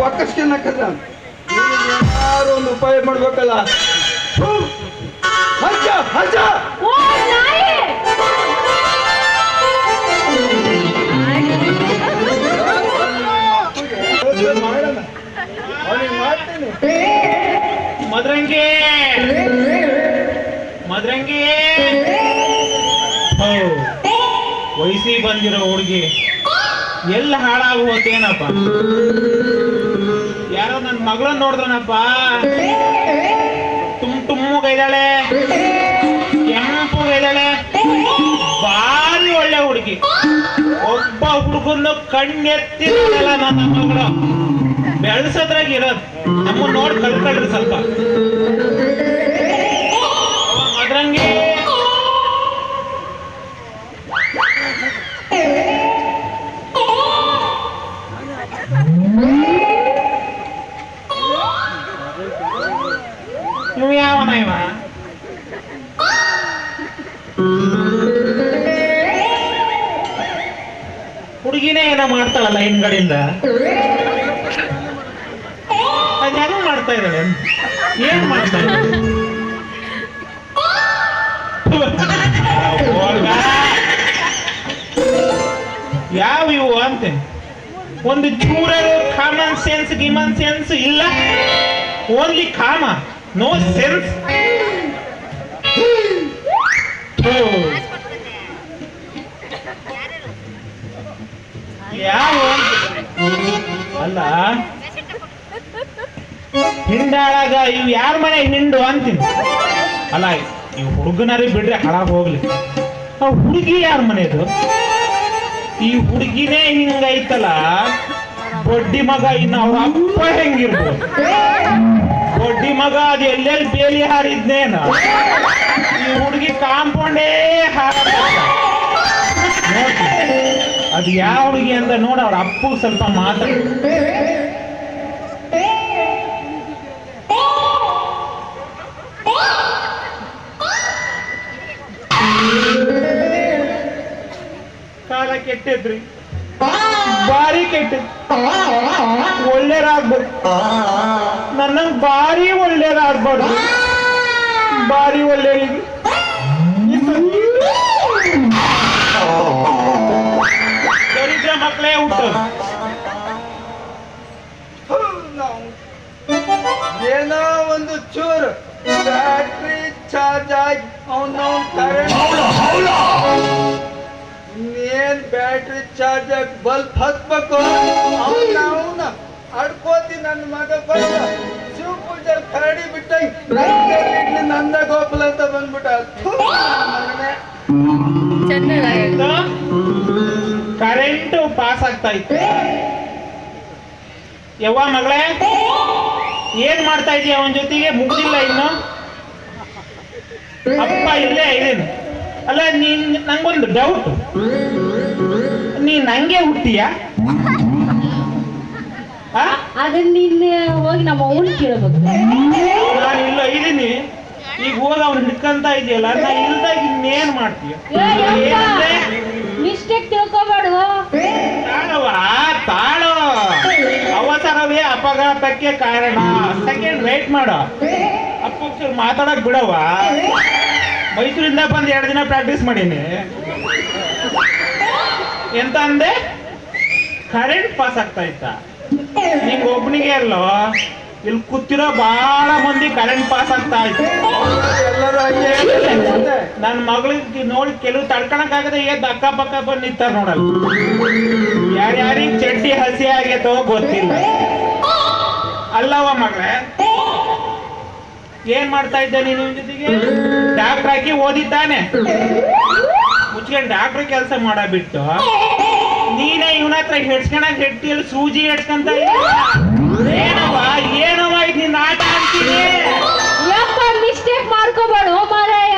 ಒಕ್ಕಸ್ಕೊಳಕದ ಏನಾರು ಒಂದು ಉಪಾಯ ಮಾಡ್ಬೇಕಲ್ಲ. ಹಜ್ಜ ಹಜ್ಜ ಮಾಡೋಣ, ಅವನಿಗೆ ಮಾಡ್ತೇನೆ. ಮದ್ರಂಗಿ ಮದ್ರಂಗಿ ವಯಸ್ಸಿ ಬಂದಿರೋ ಹುಡುಗಿ ಎಲ್ಲ ಹಾಳಾಗಿ ಹೋತೇನಪ್ಪ. ಯಾರೋ ನನ್ನ ಮಗಳನ್ನ ನೋಡಿದ್ರನಪ್ಪ, ತುಮ್ಮಗೈದಾಳೆ, ಕೆಂಪುಗೈದಾಳೆ, ಭಾರಿ ಒಳ್ಳೆ ಹುಡುಗಿ. ಒಬ್ಬ ಹುಡುಗನ್ನು ಕಣ್ಣೆತ್ತಿರಲ್ಲ ನನ್ನ ಮಗಳು. ಬೆಳೆಸೋದ್ರಾಗ ಇರೋದು ನಮ್ಮ ನೋಡಿ ಕಲ್ಕೊಳ್ರಿ ಸ್ವಲ್ಪ. ಮದ್ರಂಗಿ ಇವ್ ಯಾವನ ಇವ? ಹುಡುಗಿನೇ ಏನೋ ಮಾಡ್ತಾಳಲ್ಲ ಹಿಂದ್ಗಡೆಯಿಂದ. ಅದೇನೋ ಮಾಡ್ತಾ ಇದ್ದಾಳೆ. ಏನ್ ಮಾಡ್ತಾ ಇದ್ದಾಳೆ? ಯಾವ ಇವು ಅಂತೇನೆ. ಒಂದು ಚೂರ ಕಾಮನ್ ಸೆನ್ಸ್ ಗಿಮನ್ ಸೆನ್ಸ್ ಇಲ್ಲ. ಓನ್ಲಿ ಕಾಮ, ನೋ ಸೆನ್ಸ್. ಯಾವ ಅಲ್ಲ ಹಿಂಡಾಳಾಗ ಇವ್ ಯಾರ ಮನೆ ಹಿಂಡು ಅಂತೀನಿ. ಅಲ್ಲ ಇವ್ ಹುಡುಗನಾರಿ ಬಿಡ್ರೆ ಹಾಳಾಗ್ ಹೋಗ್ಲಿ. ಆ ಹುಡುಗಿ ಯಾರ ಮನೆದು? ಈ ಹುಡುಗಿನೇ ಹಿಂಗೈತಲ್ಲ, ಬಡ್ಡಿ ಮಗ ಇನ್ನು ಅವ್ರ ಅಪ್ಪ ಹೆಂಗಿರ್ಬೋದು? ಬಡ್ಡಿ ಮಗ ಅದು ಎಲ್ಲೆಲ್ಲಿ ಬೇಲಿ ಹಾರಿದ್ನೇನ, ಈ ಹುಡುಗಿ ಕಾಂಪೌಂಡೇ ಹಾರ. ಅದು ಯಾವ ಹುಡುಗಿ ಅಂತ ನೋಡ, ಅವ್ರ ಅಪ್ಪು ಸ್ವಲ್ಪ ಮಾತಾಡ. ಕಾಲ ಕೆಟ್ಟಿದ್ರಿ, ಬಾರಿ ಕೆಟ್ಟಿದ್. ಒಳ್ಳೇದಾಗ್ಬೇಕು, ನನ್ನಂಗ್ ಬಾರಿ ಒಳ್ಳೇದಾಗ್ಬಾರ್ದು. ಬಾರಿ ಒಳ್ಳೇರಿಗೆ ದರಿದ್ರ ಮಕ್ಕಳೇ ಹುಟ್ಟೋದು. ಏನೋ ಒಂದು ಚೂರು ಬ್ಯಾಟ್ರಿ ಚಾರ್ಜ್ ಆಗಿ ಅವನು ಕರೆಂಟ್ ಇನ್ನೇನ್ ಬ್ಯಾಟ್ರಿ ಚಾರ್ಜ್ ಆಗಿ ಬಲ್ಬ್ ಹತ್ಬೇಕು. ಅವನ ಅಡ್ಕೋತಿ ನನ್ನ ಮಗ ಬಂದ ಶಿವ ಪೂಜಾರ್ ಕರಡಿ ಬಿಟ್ಟ ನಂದ ಗೋಪಾಲ ಅಂತ ಬಂದ್ಬಿಟ್ಟ. ಕರೆಂಟ್ ಪಾಸ್ ಆಗ್ತಾ ಇತ್ತು. ಯವ್ವ ಮಗಳೇ, ಏನ್ ಮಾಡ್ತಾ ಇದೀಯ? ಅವನ ಜೊತೆಗೆ ಮುಗ್ದಿಲ್ಲ ಇನ್ನು. ಅಪ್ಪ ಇಲ್ಲೇ ಇದೇನು. ಅಲ್ಲ ನೀನ್, ನಂಗೊಂದು ಡೌಟ್, ನೀನ್ ನಂಗೆ ಹುಟ್ಟಿಯ? ಅದನ್ನ ನಿನ್ನ ಹೋಗಿ ನಮ್ಮ ಅವನು ಕೇಳಬೇಕು. ನಾನು ಇಲ್ಲ ಇದೀನಿ, ಈಗ ಹೋಗಿ ಅವ್ನು ಹಿಡ್ಕಂತ ಇದೆಯಲ್ಲ, ನಾ ಇಲ್ದಾಗ ಇನ್ನೇನ್ ಮಾಡ್ತೀಯ? ಮಿಸ್ಟೇಕ್ ತಿಳ್ಕೊಬೇಡ. ತಾಳವ ತಾಳೋ, ಅವಸರವೇ ಅಪಘಾತಕ್ಕೆ ಕಾರಣ. ಸೆಕೆಂಡ್ ವೇಟ್ ಮಾಡೋ. ಅಪ್ಪ ಮಾತಾಡಕ್ ಬಿಡವ. ಮೈಸೂರಿಂದ ಬಂದು 2 ದಿನ ಪ್ರಾಕ್ಟೀಸ್ ಮಾಡೀನಿ. ಎಂತ ಅಂದೆ? ಕರೆಂಟ್ ಪಾಸ್ ಆಗ್ತಾ ಇತ್ತ? ನಿಂಗ ಒಬ್ನಿಗೆ ಅಲ್ಲೋ, ಇಲ್ಲಿ ಕೂತಿರೋ ಬಹಳ ಮಂದಿ ಕರೆಂಟ್ ಪಾಸ್ ಆಗ್ತಾ ಇತ್ತು. ಎಲ್ಲರೂ ಹಂಗೆ ನನ್ನ ಮಗಳಿಗೆ ನೋಡಿ ಕೆಲವು ತಡ್ಕೊಳಕ್ಕಾಗದೆ ಎದ್ದು ಅಕ್ಕಪಕ್ಕ ಬಂದು ನಿಂತಾರ ನೋಡಲ್ಲ. ಯಾರ್ಯಾರಿಗೆ ಚಡ್ಡಿ ಹಸಿ ಆಗೈತೋ ಗೊತ್ತಿಲ್ಲ. ಅಲ್ಲವ ಮಗಳೇ, ಏನ್ ಮಾಡ್ತಾ ಇದ್ದೆ ನೀನು ಜೊತೆಗೆ? ಡಾಕ್ಟರ್ ಹಾಕಿ ಓದಿದ್ದಾನೆ, ಮುಚ್ಕೊಂಡು ಡಾಕ್ಟರ್ ಕೆಲಸ ಮಾಡಬಿಟ್ಟು ನೀನೇ ಇವನ ಹತ್ರ ಹೆಡ್ಸ್ಕೊಳಕ್ ಹೆಟ್ಟಿಯಲ್ಲಿ ಸೂಜಿ ಹೆಡ್ಸ್ಕೊಂತ ಏನವ ಏನವ ಇದು ನಿನ್ನ ಆಟ ಅಂತೀನಿ. ಮಿಸ್ಟೇಕ್ ಮಾಡ್ಕೋಬೇಡ ಮಾರಾಯ.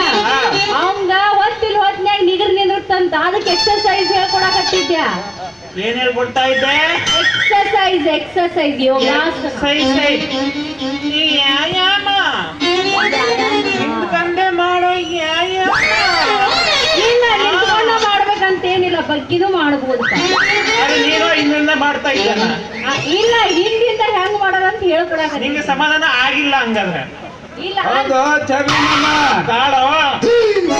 ಅವಂಗ ಹೊತ್ತಿಲ್ ಹೊತ್ನ್ಯಾಗ ನಿಂದಿರ್ತಂತ, ಅದಕ್ಕೆ ಎಕ್ಸರ್ಸೈಸ್ ಹೇಳ್ಕೊಡಕತ್ತಿದ್ಯಾ? ಏನ್ ಹೇಳ್ಕೊಡ್ತಾ ಇದ್ದೆ? ಎಕ್ಸರ್ಸೈಸ್ ಯೋಗಾಸನ. ವ್ಯಾಯಾಮ ತಂದೆ ಮಾಡೋ ವ್ಯಾಯಾಮ ಇಲ್ಲ, ನಿಂತ್ಕೊಂಡ ಮಾಡ್ಬೇಕಂತೇನಿಲ್ಲ. ಬಗ್ಗಿನೂ ಮಾಡ್ಬೋದು ಅದು ನೀನು ಇನ್ನೊಂದ ಮಾಡ್ತಾ ಇದ್ದಾನ ಇಲ್ಲ ಹಿಂದಿಂದ ಹೆಂಗ್ ಮಾಡೋದಂತ ಹೇಳ್ಕೊಡಕ ನಿಂಗೆ ಸಮಾಧಾನ ಆಗಿಲ್ಲ ಹಂಗಾದ್ರೆ ಇಲ್ಲ ಹೌದು ಚವಿ ಮಾಮ ತಾಳೋ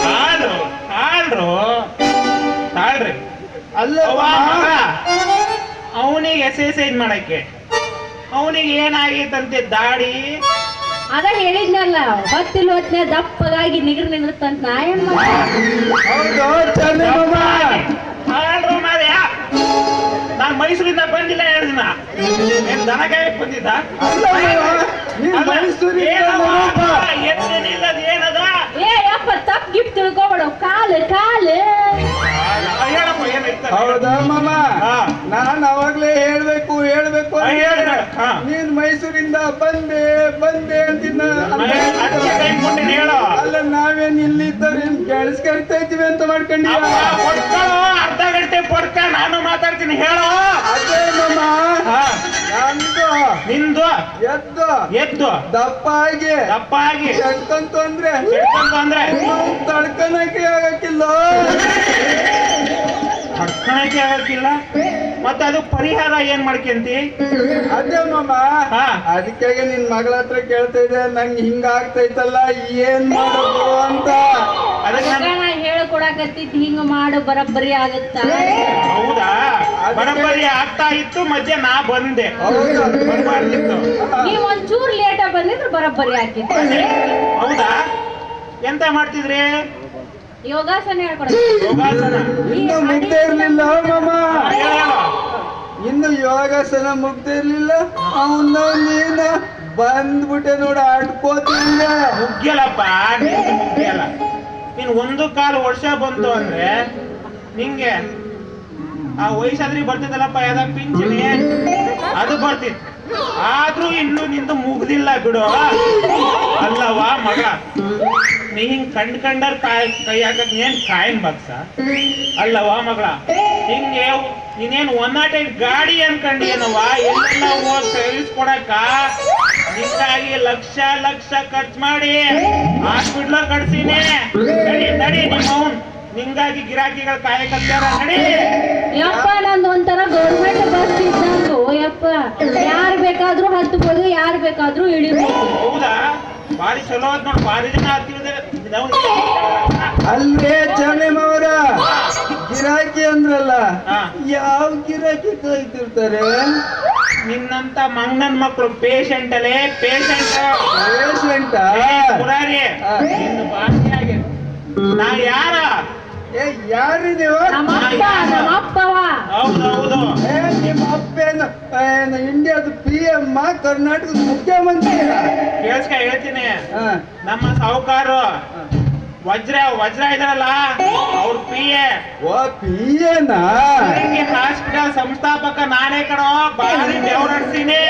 ತಾಳು ತಾಳ್ರು ತಾಳ್ರಿ ಅಲ್ಲ ಅವನಿಗೆ ಎಕ್ಸರ್ಸೈಸ್ ಮಾಡಕ್ಕೆ ಅವನಿಗೆ ಏನಾಗೈತಂತೆ ದಾಡಿ ಅದ ಹೇಳಿದ್ನಲ್ಲ ಹೊತ್ತಿಲ್ ಹೊತ್ತಿನ ದಪ್ಪಗಾಗಿ ನಿಗಿರ್ತಂತ ನಾ ಏನ್ ಹೌದು ಚವಿ ಮಾಮ ತಾಳ್ರು ಮಾರ್ಯ ನಾನ್ ಮೈಸೂರಿಂದ ಬಂದಿಲ್ಲ 2 ದಿನ ಏನ್ ದನ ಕಾಯಕ್ ಬಂದಿದ್ದ ಅಲ್ಲ ಮಾಮ, ನೀನ್ ಮೈಸೂರಿಂದ ಬರೋಪ್ಪ. ಏನದ ಏ ಯಪ್ಪ ತಪ್ಪ ಗಿಫ್ಟ್ ತಿಳ್ಕೊಬೇಡ ಕಾಲು ಹೇಳಪ್ಪ ಏನೈತ ಹೌದಾ ಮಾಮ ಹಾ. ನಾನ್ ಅವಾಗ್ಲೇ ಹೇಳ್ಬೇಕು ಅಂತ ಹೇಳ ನೀನ್ ಮೈಸೂರಿಂದ ಬಂದೆ ಅಂತಿದ್ನ ಅದಕ್ಕೆ ಟೈಮ್ ಕೊಟ್ಟಿನಿ ಹೇಳು ಅಲ್ಲ ನಾವೇನ್ ಇಲ್ಲಿದ್ದವ್ರು ಕೆಲ್ಸ್ಕರ್ತಾ ಇದ್ದೀವಿ ಅಂತ ಮಾಡ್ಕೊಂಡಿವ ಅಪ್ಪ, ಕೊಟ್ಕೊಳ್ಳೋ, ಅರ್ಧ ಗಂಟೆ ಕೊಡ್ಕ ನಾನು ಮಾತಾಡ್ತೀನಿ ಹೇಳು ಅದೇ ಮಾಮ ಹಾ. ನಂದು ನಿಂದು ಎದ್ದು ದಪ್ಪ ಆಗಿ ಎಡ್ಕಂತು ಅಂದ್ರೆ ಅಂದ್ರೆ ತಡ್ಕನಕ್ಕೆ ಆಗಕ್ಕಿಲ್ಲ ಕರ್ಕಣಕ್ಕೆ ಆಗಕ್ಕಿಲ್ಲ ಮತ್ತೆ ಅದು ಪರಿಹಾರ ಏನ್ ಮಾಡ್ಕೊಂತಿ ಅದೇ ಮಾಮ ಹಾ. ಅದಕ್ಕೆ ನಿನ್ ಮಗಳ ಹತ್ರ ಕೇಳ್ತಾ ಇದ್ದೆ ನಂಗೆ ಹಿಂಗ ಆಗ್ತೈತಲ್ಲ ಏನ್ ಮಾಡೋದು ಅಂತ ಅದಕ್ಕೆ ನಾ ಹೇಳ್ಕೊಡಕತ್ತಿದ್ ಹಿಂಗ ಮಾಡು ಬರಬ್ಬರಿ ಆಗತ್ತ ಹೌದಾ ಬರಬ್ಬರಿ ಆಗ್ತಾ ಇತ್ತು ಮಧ್ಯೆ ನಾ ಬಂದೆ ಹೌದಾ? ಬರ್ಬಾರ್ದಿತ್ತು ನೀವ್ ಒಂಚೂರ್ ಲೇಟ್ ಆಗಿ ಬಂದಿದ್ರೆ ಬರಬ್ಬರಿ ಆಗಿತ್ತು ಹೌದಾ ಎಂತ ಮಾಡ್ತಿದ್ರಿ ಯೋಗಾಸನ ಹೇಳ್ಕೊಡ ಯೋಗಾಸನ ಇನ್ನು ಮುಗ್ದೇ ಇರ್ಲಿಲ್ಲ ಮಾಮ ಹೇಳು, ಹೇಳು. ಇನ್ನು ಯೋಗಾಸನ ಮುಗ್ದೇ ಇರ್ಲಿಲ್ಲ ಅವನ ನೀನ ಬಂದ್ಬಿಟ್ಟೆ ನೋಡ ಆಡ್ಕೋತಿಲ್ಲ ಮುಗ್ಯಲ್ಲಪ್ಪ ನಿಂಗೆ ಮುಗ್ಯಲ್ಲ ನೀನ್ 1 ವರ್ಷ ಬಂತು ಅಂದ್ರೆ ನಿಂಗೆ ಆ ವಯಸ್ಸಾದ್ರಿ ಬರ್ತಿದ್ದಲ್ಲಪ್ಪ ಯಾವ್ದ ಪಿಂಚಣಿ ಅದು ಬರ್ತಿತ್ತು ಆದ್ರೂ ಇನ್ನು ನಿಂದು ಮುಗ್ದಿಲ್ಲ ಬಿಡು ಅಲ್ಲವಾ ಮಗ ನೀ ಹಿಂಗ್ ಕಂಡರ್ ಕೈ ಹಾಕಕ್ ಏನ್ ಕಾಯನ್ ಬಗ್ಸ ಅಲ್ಲವಾ ಮಗಳ ಹಿಂಗೆ ನೀನೇನ್ 108 ಗಾಡಿ ಅನ್ಕಂಡೇನವ ಎಲ್ಲೆಲ್ಲ ಹೋಗ್ ಸರ್ವಿಸ್ ಕೊಡಕ ನಿಂಗಾಗಿ ಲಕ್ಷ ಖರ್ಚು ಮಾಡಿ ಹಾಸ್ಪಿಟ್ಲ ಕಟ್ಸಿನಿ ನಡಿ ನಿಮ್ಮವನ್ ನಿಂಗಾಗಿ ಗಿರಾಕಿಗಳು ಕಾಯಕತ್ತಾರ ನಡಿ ಯಪ್ಪ ನಂದು ಒಂಥರ ಗೌರ್ಮೆಂಟ್ ಬಸ್ ಇದ್ದಂಗು ಯಪ್ಪ ಯಾರ್ ಬೇಕಾದ್ರೂ ಹತ್ಬೋದು ಯಾರ್ ಬೇಕಾದ್ರೂ ಇಳಿಬೋದು ಹೌದಾ ಬಾರಿ ಚಲೋ ಅದ್ ನೋಡ್ ಬಾರಿ ಜನ ಅಲ್ವೇ ಚನ್ನಮ್ಮವರ ಗಿರಾಕಿ ಅಂದ್ರಲ್ಲ ಹಾ. ಯಾವ ಗಿರಾಕಿ ಕಾಯ್ತಿರ್ತಾರೆ ನಿನ್ನಂತ ಮಂಗನ್ ಮಕ್ಕಳು ಪೇಷಂಟ್ ಅಲ್ಲೇ ಪೇಷಂಟ್ ಪೇಷಂಟ ಮುರಾರಿ ಹಾ. ನಿನ್ನ ಭಾಷೆ ಆಗಿ ನಾ ಯಾರ ಏ ಯಾರಿದೀವ ನಮ್ಮಪ್ಪವ ಹೌದೌದು ಏ ನಿಮ್ಮ ಅಪ್ಪೇನು ಇಂಡಿಯಾದ PM ಕರ್ನಾಟಕದ ಮುಖ್ಯಮಂತ್ರಿ ಕೇಳ್ಸ್ಕ ಹೇಳ್ತೀನಿ ಹಾ. ನಮ್ಮ ಸಾಹುಕಾರು ವಜ್ರ ಇದಾರಲ್ಲ ಅವ್ರ PA ಓ PM ಹಾಸ್ಪಿಟಲ್ ಸಂಸ್ಥಾಪಕ ನಾನೇ ಕಣೋ ಬಾರಿ ಬೆವರಡ್ತೀನಿ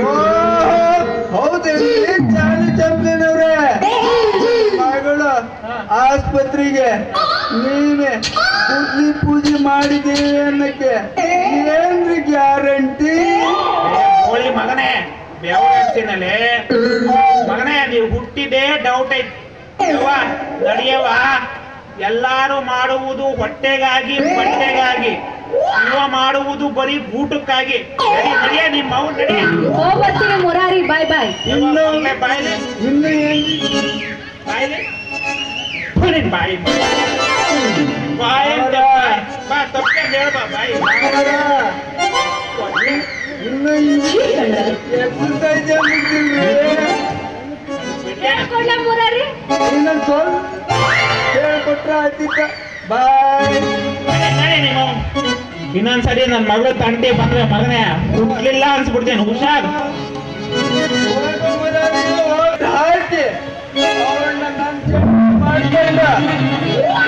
ಓ ಹೌದೇನ್ರಿ ಚಾಲಿ ಚಂಪೇನವ್ರೆ ಮಗಳು ಆಸ್ಪತ್ರೆಗೆ ನೀವೇ ಪೂಜೆ ಮಾಡಿದ್ದೀವಿ ಅನ್ನಕ್ಕೆ ಏನ್ರಿ ಗ್ಯಾರಂಟಿ ಹೋಳಿ ಮಗನೇ ಬೆವರಡ್ತೀನಲ್ಲಿ ಮಗನೇ ನೀವು ಹುಟ್ಟಿದೇ ಡೌಟ್ ಐತಿ ನಡೆಯವ ಎಲ್ಲಾರು ಮಾಡುವುದು ಹೊಟ್ಟೆಗಾಗಿ ಬಟ್ಟೆಗಾಗಿ ಇವ ಮಾಡುವುದು ಬರೀ ಊಟಕ್ಕಾಗಿ ನಡಿಯ ನಿಮ್ಮ ಅವ್ ನಡಿಯ ಹೋಗ್ಬರ್ತೀನಿ ಮುರಾರಿ ಬಾಯ್ ಬಾಯ್ ಬಾಯ್ಲಿ ಇನ್ನು ಏನ್ ಬಾಯ್ಲಿ ಬಾಯಿ ಬಾಯಿ ಅಂತ ಬಾ ತಪ್ಪೆ ಹೇಳ್ಬಾ ಬಾಯಿ ಇನ್ನು ಎಕ್ಸರ್ಸೈಸ್ ಮುಗ್ದಿಲ್ರಿ ಹೇಳ್ಕೊಂಡ ಮುರಾರಿ ಇನ್ನೊಂದ್ ಸ್ವಲ್ಪ ಹೇಳ್ಕೊಟ್ರ ಆಯ್ತಿತ್ತ ಬಾಯ್ ನಡಿ ನಿಮ್ಮ ಇನ್ನೊಂದ್ಸರಿ ನನ್ನ ಮಗಳು ತಂಟೆ ಬಂದ್ರೆ ಮಗನೇ ಹುಟ್ಲಿಲ್ಲ ಅನ್ಸ್ಬಿಡ್ತೇನೆ ಹುಷಾರ್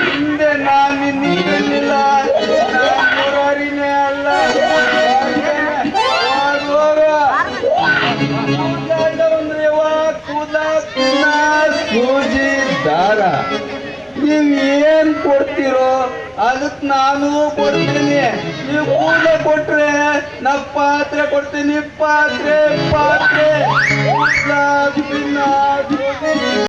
ಹಿಂದೆ ನಾನು ನಿಂತಿಲ್ಲ ಅಲ್ಲ ಸೂಜಿ ದಾರ ನೀವ್ ಏನ್ ಕೊಡ್ತೀರೋ ಅದಕ್ ನಾನು ಕೊಡ್ತೀನಿ ನೀವು ಕೂದಲ ಕೊಟ್ರೆ ನಾ ಪಾತ್ರೆ ಕೊಡ್ತೀನಿ ಪಾತ್ರೆ ಕೂದ್ಲ, ಪಿನ್ನ, ಸೂಜಿ